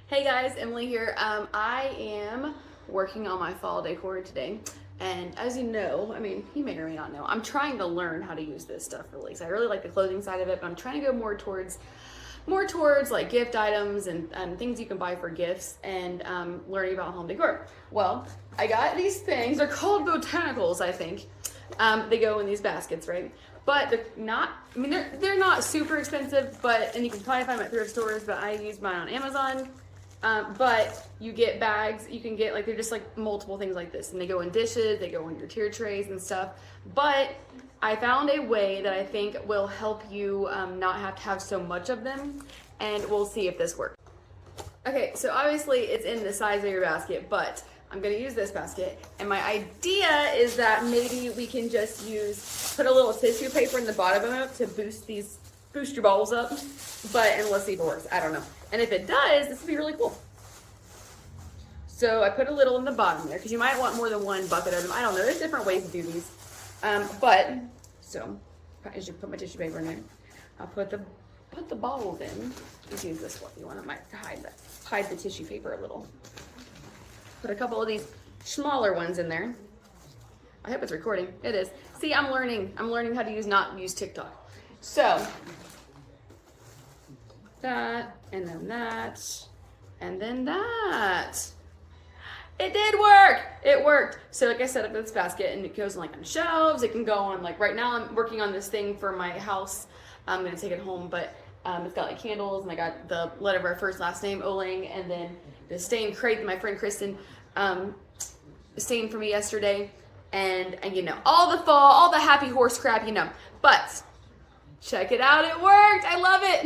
Hey guys, Emily here. I am working on my fall decor today. And as you know, you may or may not know, I'm trying to learn how to use this stuff really. So I really like the clothing side of it, but I'm trying to go more towards like gift items and things you can buy for gifts and learning about home decor. Well, I got these things. They're called botanicals, I think. They go in these baskets, right? But they're not. They're not super expensive, and you can probably find them at thrift stores. But I use mine on Amazon. But you get bags. You can get they're just like multiple things like this, and they go in dishes. They go in your tier trays and stuff. But I found a way that I think will help you not have to have so much of them, and we'll see if this works. Okay, so obviously it's in the size of your basket, but I'm gonna use this basket, and my idea is that maybe we can just put a little tissue paper in the bottom of it to boost your balls up, and let's see if it works. I don't know. And if it does, this would be really cool. So I put a little in the bottom there, because you might want more than one bucket of them. I don't know, there's different ways to do these. So I should put my tissue paper in there. I'll put the balls in. Just use this one. You want to hide the tissue paper a little. Put a couple of these smaller ones in there. I hope it's recording. It is. See, I'm learning how to not use TikTok. So that, and then that, and then that. It did work. It worked. So I set up this basket, and it goes on shelves. It can go on right now. I'm working on this thing for my house. I'm gonna take it home, but it's got candles, and I got the letter of our first last name, Oling, and then the stained crepe that my friend Kristen stained for me yesterday, and all the fall, all the happy horse crap, But check it out, it worked. I love it.